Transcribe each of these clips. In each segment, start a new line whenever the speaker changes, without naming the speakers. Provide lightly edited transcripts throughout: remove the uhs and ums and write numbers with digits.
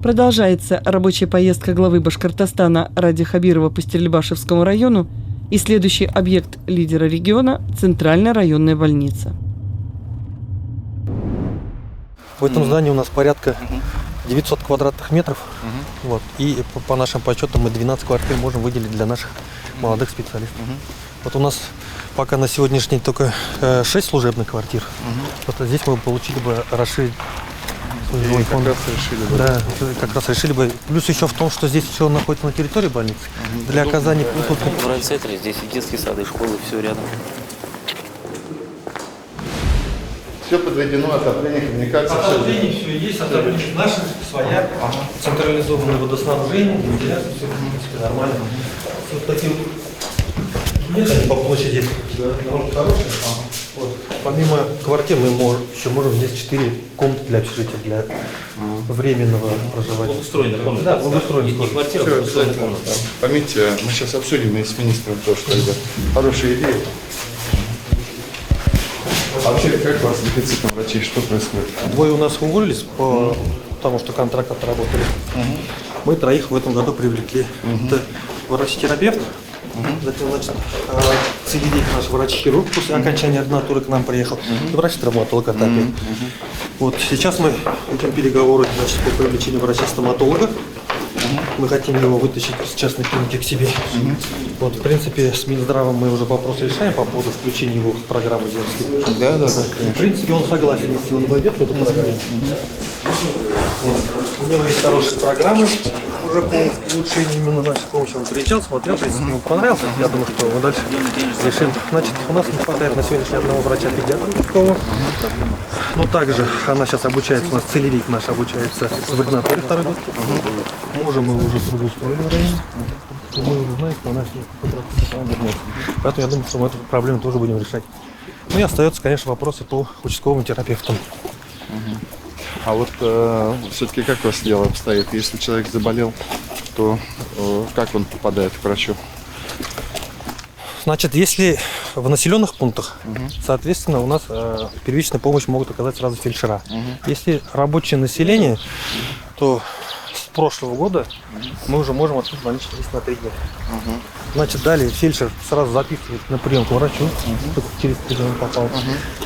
Продолжается рабочая поездка главы Башкортостана Ради Хабирова по Стерлибашевскому району и следующий объект лидера региона – Центральная районная больница.
В этом здании у нас порядка 900 квадратных метров. Вот. И по нашим подсчетам мы 12 квартир можем выделить для наших молодых специалистов. Вот у нас пока на сегодняшний день только 6 служебных квартир. Вот здесь мы получили бы расширить.
Как раз решили бы.
Да, как раз решили бы. Плюс еще в том, что здесь еще находится на территории больницы. Для оказания услуг.
В райцентре здесь и детские сады, и школы, все рядом.
Все подведено, отопление, коммуникация.
Отопление все есть, отопление наше, своя, централизованное водоснабжение, вентиляция, все в принципе нормально. Вот такие вот по площади довольно хорошие. Вот. Помимо квартир мы еще можем здесь 4 комнаты для общежития, для временного проживания.
Благоустроенная комната.
Да, благоустроенная
Не квартира, а
Все
благоустроенная
обязательно.
комната.
Поймите, мы сейчас обсудим и с министром то, что это хорошая идея. А вообще, как у вас с дефицитом врачей? Что происходит?
Двое у нас уволились, потому что контракт отработали. Мы троих в этом году привлекли. Это врач-терапевт, затем, значит, целевик наш врач-хирург после окончания ординатуры к нам приехал, и врач-травматолог ортопед. Вот сейчас мы ведем переговоры, значит, по привлечению врача-стоматолога. Мы хотим его вытащить из частной клиники к себе. Вот, в принципе, с Минздравом мы уже вопрос решаем по поводу включения его в программу детской.
Да.
В принципе, он согласен, если он войдет в эту программу. Вот. У него есть хорошие программы уже по улучшению именно нашей помощи. Он приезжал, смотрел, в принципе, ему понравился. Я думаю, что мы дальше решим. Значит, у нас не хватает на сегодняшний день одного врача-педиатра. Но также она сейчас обучается, у нас целевик наш обучается в ординатуре второй год. Мужа мы уже трудоустроили в районе. Мы уже знаем, что у нас есть. Поэтому я думаю, что мы эту проблему тоже будем решать. Ну и остаются, конечно, вопросы по участковым терапевтам.
А вот все-таки как у вас дело обстоит? Если человек заболел, то как он попадает к врачу?
Значит, если в населенных пунктах, соответственно, у нас первичную помощь могут оказать сразу фельдшера. Если рабочее население, то с прошлого года мы уже можем открыть больничный лист на 3 дня. Значит, далее фельдшер сразу записывает на прием к врачу, чтобы через 3 дня он попал.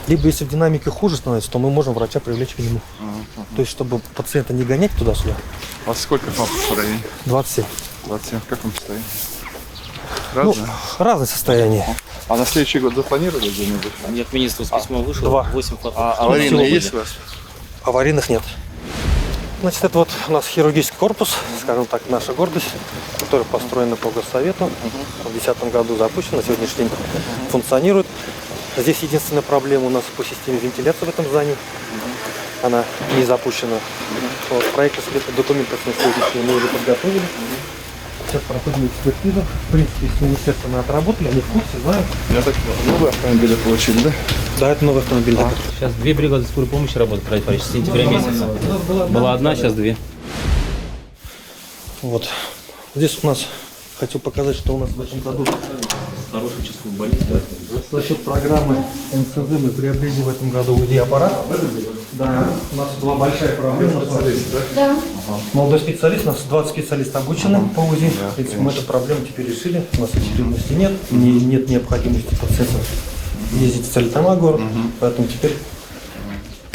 Либо если в динамике хуже становится, то мы можем врача привлечь к нему. То есть, чтобы пациента не гонять туда-сюда.
У вас сколько папов в районе?
27.
27. В каком состоянии?
Ну, разное состояние.
А на следующий год запланировали где-нибудь?
Мне к министру с письмом вышло.
2.
8 фото.
Аварийные
всего
есть у вас?
Аварийных нет. Значит, это вот у нас хирургический корпус, скажем так, наша гордость, который построен по госсовету. В 2010 году запущен, на сегодняшний день функционирует. Здесь единственная проблема у нас по системе вентиляции в этом здании. Она не запущена. Вот, проект документов на сегодняшний день мы уже подготовили. Сейчас проходим экспертизу. В принципе, с министерством мы отработали, они в курсе, знают.
Я так понял. Новые автомобили получили, да?
Да, это новый автомобиль. Да.
Сейчас 2 бригады скорой помощи работают, врач, с сентября месяца. Была одна, сейчас 2.
Вот. Здесь у нас, хочу показать, что у нас в этом году
Хороший участковый больница.
за счет программы НСЗ мы приобрели в этом году УЗИ-аппарат. Да, у нас была большая проблема.
Да.
Молодой специалист, у нас 20 специалистов обучены по УЗИ. В принципе, мы эту проблему теперь решили. У нас очередности нет, нет необходимости пациентам ездить в Стерлитамак город, поэтому теперь...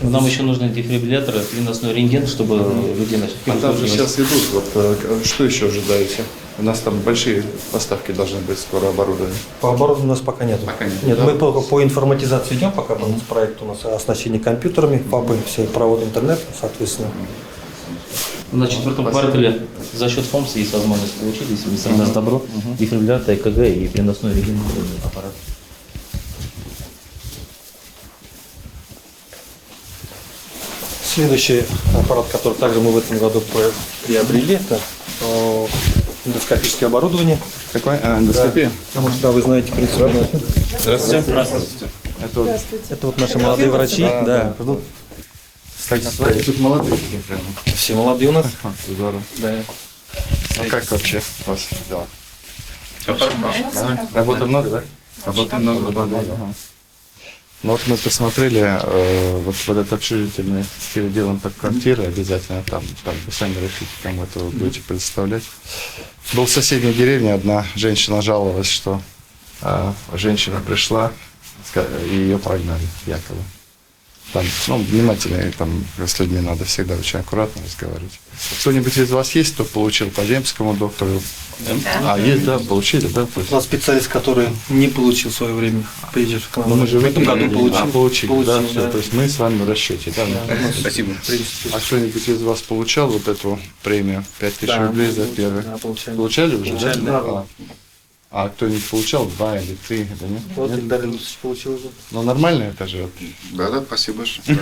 Нам еще нужны дефибрилляторы, переносной рентген, чтобы людей начать.
А там же сейчас идут, вот что еще ожидаете? У нас там большие поставки должны быть скоро оборудования.
По оборудованию у нас пока нет. Нет, мы только по информатизации идем, пока у нас проект, у нас оснащение компьютерами, ФАПы, все проводы интернет, соответственно.
На 4-м квартале за счет ФОМСа есть возможность получить, если министр даст добро, дефибриллятор, ЭКГ и переносной рентген аппарат.
Следующий аппарат, который также мы в этом году приобрели, это эндоскопическое оборудование.
Какое? Эндоскопия?
Потому что, да, вы знаете, в принципе,
Здравствуйте. Здравствуйте.
это вот наши молодые врачи. Да.
Кстати, тут молодые прям.
Все молодые у нас.
Здорово.
Да.
А как вообще у вас дела? Работы много, да? Работы много, да. Ну вот мы посмотрели, вот этот общежительный переделан под квартиры обязательно, там вы сами решите, кому это вы будете предоставлять. Был в соседней деревне, одна женщина жаловалась, что женщина пришла, и ее прогнали, якобы. Там, внимательно, там с людьми надо всегда очень аккуратно разговаривать. Кто-нибудь из вас есть, кто получил по земскому доктору? Есть, да, получили, да?
У нас специалист, который не получил в свое время, приезжает к нам.
Но мы же
в этом году получил,
да,
да.
всё, то есть мы с вами в расчете, да?
Спасибо.
А кто-нибудь из вас получал вот эту премию 5000 рублей за первый?
Да, получали.
Получали уже?
Получали, да.
А кто-нибудь получал 2 или 3, да нет?
Вот Ильдар Ильдусович получил уже.
Ну нормально это же.
Да, спасибо большое.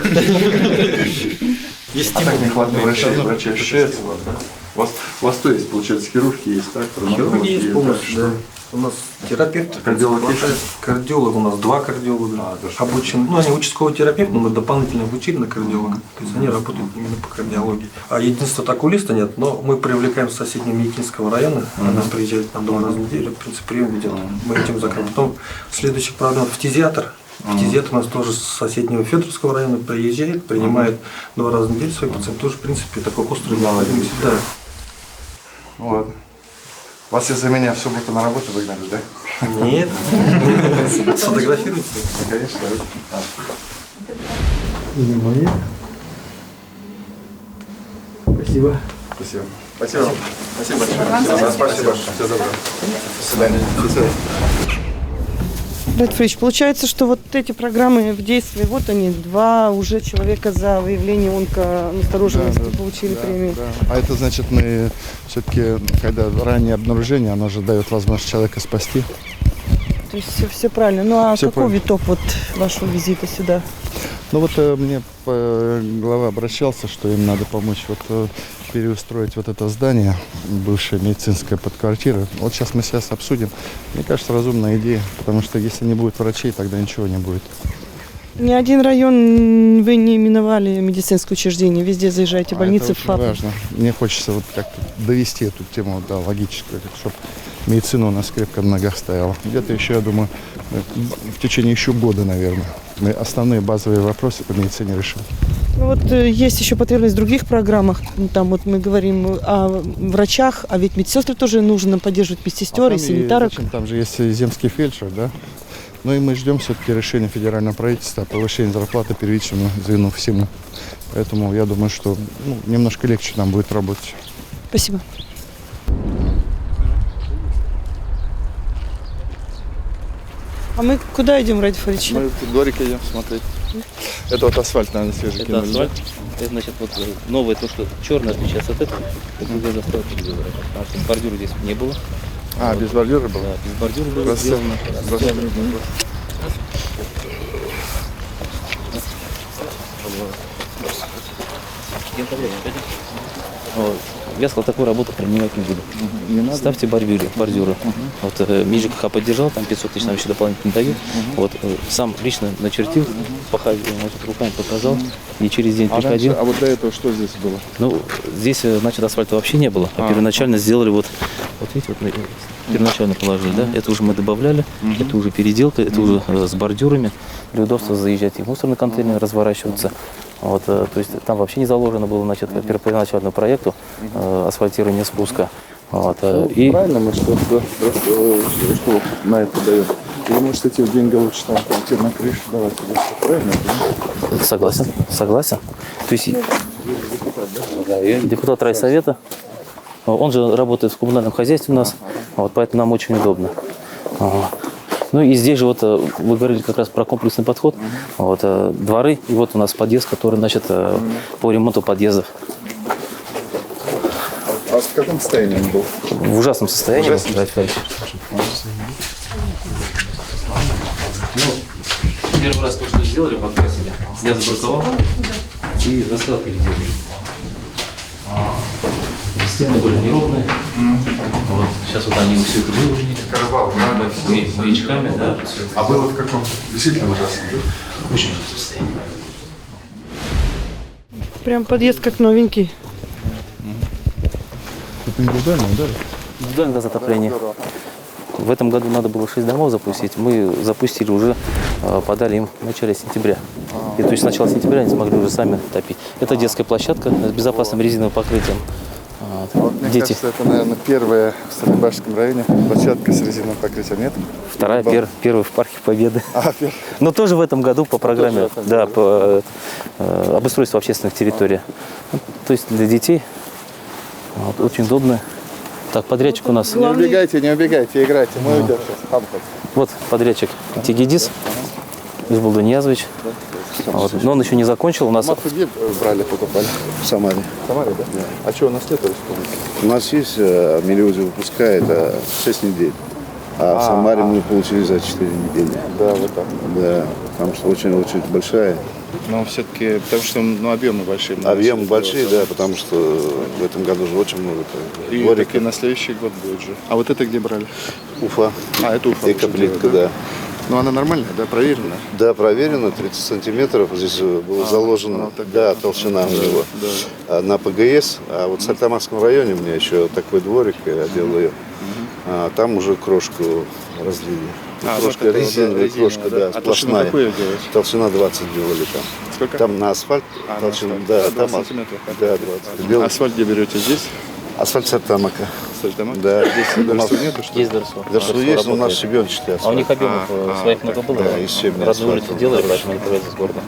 Есть
Так не хватает врачей общаются. У вас то есть, получается, хирурги есть, так?
хирурги есть полностью, да. У нас терапевт,
Кардиолог есть?
кардиолог, у нас 2 кардиолога обучены. Они участковый терапевт, но мы дополнительно обучили на кардиолога. То есть они работают именно по кардиологии. А единственного окулиста нет, но мы привлекаем с соседнего Микинского района. Она приезжает на 2 раза в неделю, в принципе, прием ведет. Мы этим закроем. Потом следующий программа фтизиатр. Фтизиатр у нас тоже с соседнего Федоровского района приезжает, принимает 2 раза в неделю своих пациентов. Тоже, в принципе, такой острый необходимость. Да.
Ну ладно. Вас из-за меня в субботу на работу выгнали, да?
Нет. Сфотографируйте.
Конечно.
Спасибо.
Спасибо. Спасибо. Спасибо большое. Спасибо. Всего доброго. До свидания.
Рад Фрич, получается, что вот эти программы в действии, вот они, 2 уже человека за выявление онконастороженности получили премию.
Да. А это значит, мы все-таки, когда раннее обнаружение, оно же дает возможность человека спасти.
То есть все правильно. Ну а
Всё
каков
правильно.
итог вот вашего визита сюда?
Ну вот мне глава обращался, что им надо помочь переустроить вот это здание, бывшее медицинское под квартиры. Вот сейчас мы сейчас обсудим. Мне кажется, разумная идея, потому что если не будет врачей, тогда ничего не будет.
Ни один район вы не именовали медицинское учреждение, везде заезжаете, больницы,
это очень
ФАПы.
важно. Мне хочется вот как-то довести эту тему до логической, чтобы медицина у нас крепко на ногах стояла. Где-то еще, я думаю, в течение еще года, наверное, мы основные базовые вопросы по медицине решим.
Ну вот есть еще потребность в других программах. Там вот мы говорим о врачах, а ведь медсестры тоже нужно поддерживать, медсестер и санитарок.
Там же есть и земский фельдшер, да? Ну и мы ждем все-таки решения федерального правительства о повышении зарплаты первичному звену всему. Поэтому я думаю, что немножко легче нам будет работать.
Спасибо. А мы куда идем, Ради Фарич?
Мы в дворик идем смотреть. Это вот асфальт, наверное, свежий.
Это асфальт. Это значит вот новое, то, что черное отличается от этого. Это уже застройка белая. Потому что бордюра здесь не было.
А, без бордюра было?
Да, без бордюра было
Здравствуйте.
сделано.
Здравствуйте.
Вот. Я сказал, такую работу принимать не буду.
Не надо?
Ставьте бордюры. Вот МИЖКХ поддержал, там 500 тысяч нам еще дополнительно дают. Вот сам лично начертил, руками показал, и через день приходил.
А вот до этого что здесь было?
Ну, здесь, значит, асфальта вообще не было. А первоначально сделали вот видите, вот первоначально положили, да? Это уже мы добавляли, это уже переделка, это уже с бордюрами. Для удобства заезжать и в мусорный контейнер, разворачиваться. Вот, то есть там вообще не заложено было, значит, по первоначальному проекту асфальтирование спуска. Вот, и
Правильно мы что на это даем? Или может эти деньги лучше там на крышу давать? Правильно?
согласен. То есть депутат райсовета, он же работает в коммунальном хозяйстве у нас, вот, поэтому нам очень удобно. Ну и здесь же вот вы говорили как раз про комплексный подход. Вот, дворы, и вот у нас подъезд, который, значит, по ремонту подъездов.
А в каком состоянии он был?
В ужасном состоянии. Первый раз то, что сделали, подкрасили. Я забраковал и раскладки сделали. Стены были неровные. Вот. Сейчас вот они все это выложили. Маячками, да.
А было в каком? Действительно ужасно.
Очень ужасное состояние.
Прям подъезд как новенький.
Это индивидуально, да?
Индивидуальное затопление. В этом году надо было 6 домов запустить. Мы запустили уже, подали им в начале сентября. И то есть с начала сентября они смогли уже сами топить. Это детская площадка с безопасным резиновым покрытием.
Вот, мне кажется, это, наверное, первая в Столибашском районе площадка с резиновым покрытием, нет?
Вторая, первая в Парке Победы.
Первая.
Но тоже в этом году по программе, да, по обустройству общественных территорий. То есть для детей вот, очень удобно. Так, подрядчик у нас.
Не убегайте, играйте. Мы уйдем сейчас.
Вот подрядчик Тегидис Избулдуньязович. Вот. Но он еще не закончил. У нас
Масло где брали, покупали?
В Самаре.
В Самаре, да? А что у нас нет республики?
У нас есть, Мелиози выпускает 6 недель. А в Самаре мы получили за 4 недели.
Да, вот так.
Да, потому что очень большая.
Но все-таки, потому что объемы большие.
Объемы большие, да, потому что в этом году же очень много
И
двориков.
так и на следующий год будет же. А вот это где брали?
Уфа.
Это Уфа.
Экоплитка, да.
Ну она нормальная, да, проверенная?
Да, проверено, 30 сантиметров. Здесь было заложено, да, толщина у него на ПГС. А вот в Сальтамарском районе у меня еще такой дворик, я делал ее. Там уже крошку разлили. Крошка
вот это
резиновая,
резиновая,
крошка,
да.
да,
А толщину
сплошная.
какую делаете?
Толщина 20 делали там.
Сколько?
Там на асфальт толщина, да,
20
там
сантиметров.
да, 20. Делали.
Асфальт где берете? Здесь?
Асфальт Сальтамака.
Сальтамак?
Да.
Здесь ДРСУ нету, что ли?
есть ДРСО.
Дерсу есть, но у нас щебенчатый
А у них
асфальт.
объемов своих много было.
да, из щебня
Родную улицу
асфальт.
делали, поэтому они привозят из города.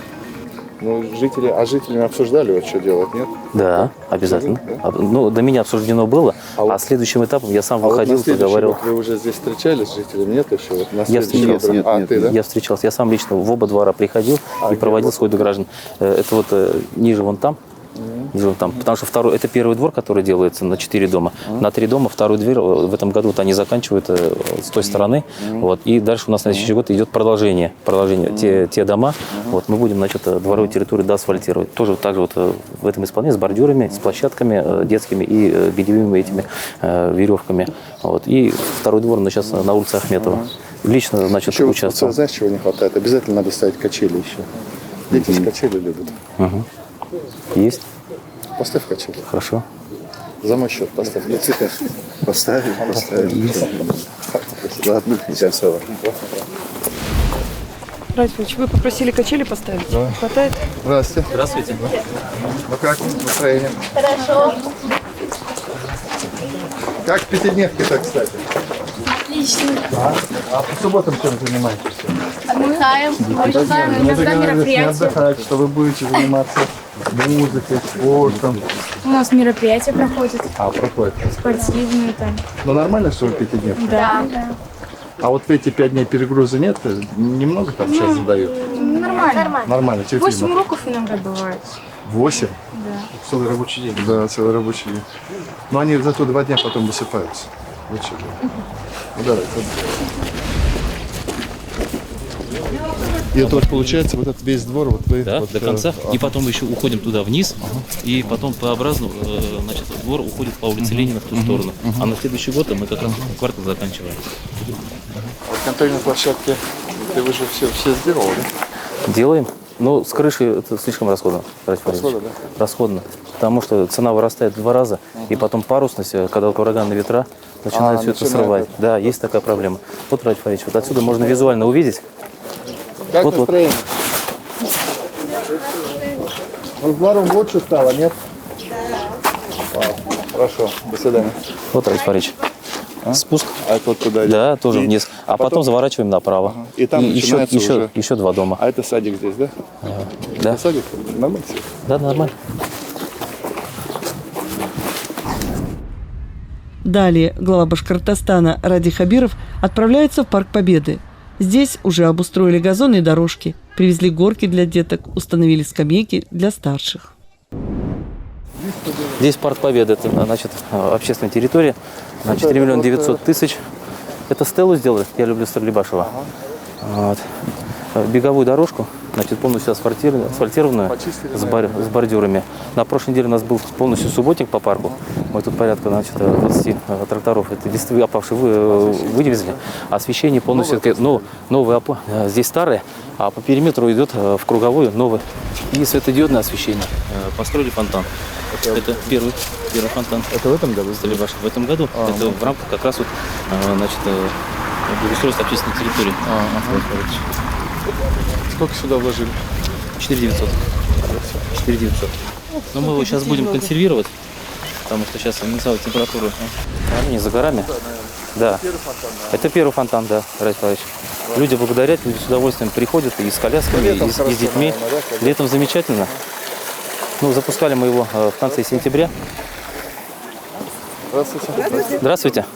Ну, жителями обсуждали, вот что делать, нет?
Да, обязательно. Ну, до меня обсуждено было, а следующим этапом я сам выходил, поговаривал.
Вы уже здесь встречались с жителями, нет еще? Вот на
Я
следующий
встречался.
год? Ты, да?
Я встречался, я сам лично в оба двора приходил и проводил сходу граждан. Это вот ниже вон там. Ниже вон там. Потому что это первый двор, который делается на 4 дома. На 3 дома вторую дверь в этом году вот они заканчивают с той стороны. Вот, и дальше у нас на следующий год идет продолжение. Те дома. Вот, мы будем, значит, дворовую территорию доасфальтировать. Тоже так же вот в этом исполнении с бордюрами, с площадками детскими и бельевыми этими веревками. Вот. И второй двор сейчас на улице Ахметова. Лично, значит,
Еще вот,
участвовал.
знаешь, чего не хватает? Обязательно надо ставить качели еще. Дети с качели любят.
Есть?
Поставь качели.
Хорошо.
За мой счет поставь.
Поставили. Ладно, сейчас.
Ратьевич, вы попросили качели поставить? Да. Хватает?
Здравствуйте.
Здравствуйте.
Ну как настроение? Хорошо. Как в пятидневке-то, кстати?
Отлично.
А по субботам чем занимаетесь?
Отдыхаем. Ожидаем
Мы
иногда
договорились не
мероприятия.
отдыхать, что вы будете заниматься музыкой, спортом.
У нас мероприятия проходят.
Проходит.
Спортивные там.
Ну нормально, что вы пятидневки?
Да.
А вот в эти 5 дней перегруза нет? Немного там сейчас задают?
Нормально.
Нормально,
8 уроков иногда бывает.
8?
Да.
Целый рабочий день. Да, целый рабочий день. Но они зато 2 дня потом высыпаются. Вот что. Ну давай. И это вот получается вот этот весь двор, вот вы...
Да,
вот,
до конца. И потом еще уходим туда вниз. И потом П-образно, значит, двор уходит по улице Ленина в ту сторону. А на следующий год мы как раз квартал заканчиваем.
Вот контрольные площадки, ты уже все сделал, да?
Делаем. Но с крыши это слишком расходно.
Расходно, да?
Расходно. Потому что цена вырастает в 2 раза. И потом парусность, когда ураганные ветра, начинают все это
начинает
срывать.
это.
Да, есть такая проблема. Вот, Радик Фаридович, вот отсюда можно визуально увидеть.
Как
Вот.
настроение? Ну, с двором лучше стало, нет? Да. Хорошо, до свидания.
Вот, Радик Фаридович. Спуск.
А это вот туда идет?
Да, тоже
И-
вниз. А потом заворачиваем направо.
И там начинается уже-
еще 2 дома.
А это садик здесь, да?
Да,
Это садик? Нормально всё?
да, нормально.
Далее глава Башкортостана Ради Хабиров отправляется в Парк Победы. Здесь уже обустроили газоны и дорожки, привезли горки для деток, установили скамейки для старших.
Здесь Парк Победы, это, значит, общественная территория, на 4 миллиона 900 тысяч. Это стелу сделали, я люблю Старлибашева. Вот. Беговую дорожку, значит, полностью асфальтированную, с бордюрами. На прошлой неделе у нас был полностью субботник по парку. Мы тут порядка, значит, 20 тракторов, это листы опавшие вывезли. Освещение полностью, новые опоры, здесь старые, а по периметру идет в круговую новые. И светодиодное освещение. Построили фонтан. Это первый фонтан.
Это в этом году?
Старлибашев в этом году. Это в рамках как раз вот, значит, Благоустройство общественной территории.
Сколько сюда вложили?
4900. 4900. Но мы его сейчас будем консервировать, потому что сейчас минусовая температура. Не за горами. Да. Это первый фонтан, да, Ради Павлович. Люди благодарят, люди с удовольствием приходят и с колясками, и с детьми. Летом замечательно. Ну, запускали мы его в конце сентября.
Здравствуйте.
Здравствуйте.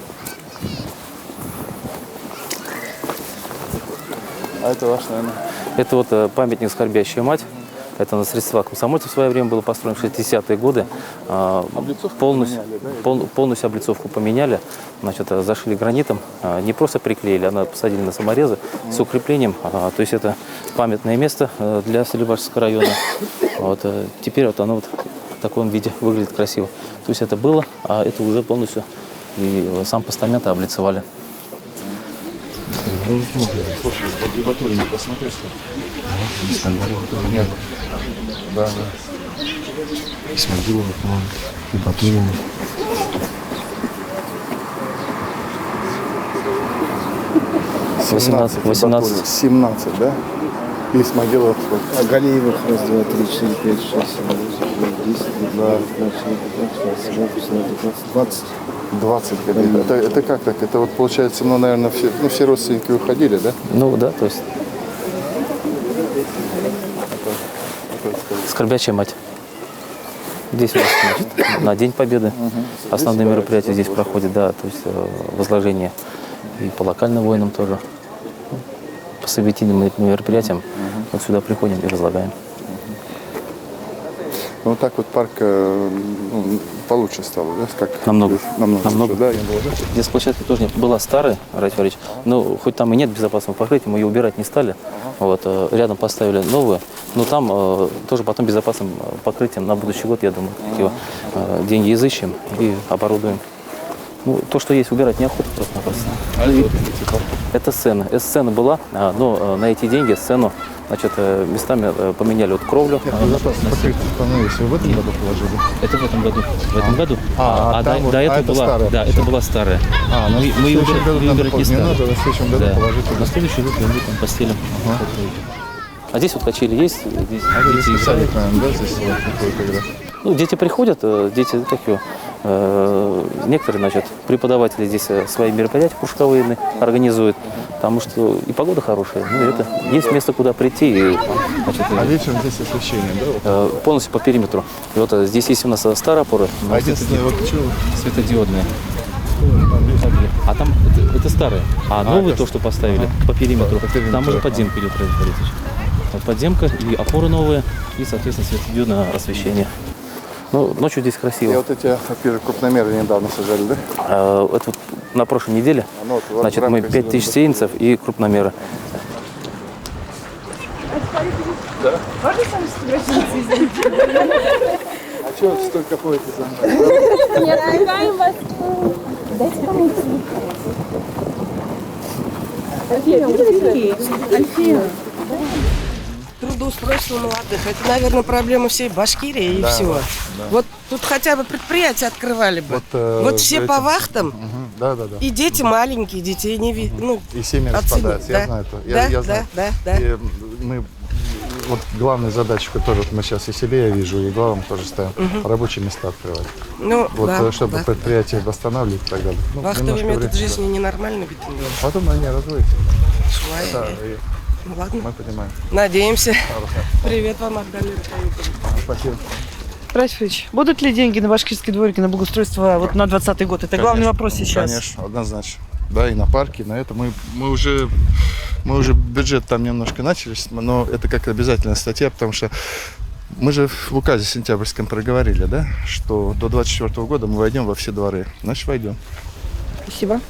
А это ваш, наверное?
Это вот памятник «Скорбящая мать». Это на средства комсомольцев в свое время было построено в 60-е годы. Полностью облицовку поменяли. Значит, зашили гранитом. Не просто приклеили, а посадили на саморезы с укреплением. То есть это памятное место для Солибашевского района. Вот, теперь вот оно вот в таком виде выглядит красиво. То есть это было, а это уже полностью и сам постамент облицевали.
Слушай, вот батури не посмотри, что нет. Да, да.
Исмагилова, и Батурина.
Восемнадцать.
17, да? И Исмагилова.
А Галиевых раз, два, три, четыре, пять, шесть, семь, восемь, 10, 20.
20 Галиевых. Это как так? Это вот получается, ну, наверное, все родственники уходили, да?
Ну да, то есть «Скорбящая мать». Здесь у нас, значит, на День Победы основные мероприятия здесь проходят, да, то есть возложение и по локальным воинам тоже. По событийным мероприятиям вот сюда приходим и возлагаем.
Ну, так вот парк получше стал, да? Как
Намного.
Намного.
Намного.
Да, я думаю, да?
Здесь площадка тоже была старая, Ради Фарич, но хоть там и нет безопасного покрытия, мы ее убирать не стали. Вот, рядом поставили новую, но там тоже потом безопасным покрытием на будущий год, я думаю, его деньги изыщем и оборудуем. Ну, то, что есть, убирать неохота просто-напросто. Это сцена. Сцена была, но на эти деньги сцену, значит, местами поменяли вот кровлю.
Покрытие становилось, вы в этом году положили?
Это в этом году. В этом году.
там
до этого
это
была,
старая
да, это была старая. Мы ее убирать не стали.
надо, в следующем году
Да.
положить.
На следующий год мы там постелим. А здесь вот качели есть, здесь дети играют.
Садик, наверное, да, здесь вот какой-то игра.
Ну, дети приходят, дети такие, некоторые, значит, преподаватели здесь свои мероприятия кружковые организуют, потому что и погода хорошая, ну, это есть место, куда прийти. И, значит,
А вечером здесь освещение, да? Вот.
полностью по периметру. И вот здесь есть у нас старая опора, но
Единственное, вот что
светодиодная. А там это старые. А новые, то, что поставили по периметру,
по периметру,
там уже подземка идет, Ради Борисович. Вот подземка и опоры новые, и, соответственно, светодиодное освещение. Ну, ночью здесь
и
красиво.
вот эти первые крупномеры недавно сажали, да?
Это вот на прошлой неделе,
вот в
значит, мы
рамках
5000 сеянцев и крупномеры.
Можно с вами сфотографироваться?
А что столько ходите за мной?
Не отвлекаем вас. Дайте помыть. Альфия.
Трудоустройство молодых. Это, наверное, проблема всей Башкирии и всего. Вот тут хотя бы предприятия открывали бы. Вот все
этим.
по вахтам,
Да.
и дети маленькие, детей не видно. Ну,
И семьи распадаются, я знаю это. Я знаю.
Да.
И мы, вот главная задача, которую мы сейчас и себе я вижу, и главам тоже ставим, рабочие места открывать.
Ну,
Вот
да,
чтобы
да.
предприятия восстанавливать и так далее. Ну,
Вахтовый
немножко
метод
времени.
жизни ненормальный, ведь
Потом они разводятся. Да, и
Ну ладно,
мы понимаем.
надеемся. Привет вам, Ардалия.
Спасибо.
Рафич, будут ли деньги на башкирские дворики, на благоустройство вот на 2020 год? Это главный вопрос сейчас.
Конечно, однозначно. Да, и на парке, на это мы уже бюджет там немножко начались, но это как обязательная статья, потому что мы же в указе сентябрьском проговорили, да, что до 2024 года мы войдем во все дворы. Значит, войдем.
Спасибо.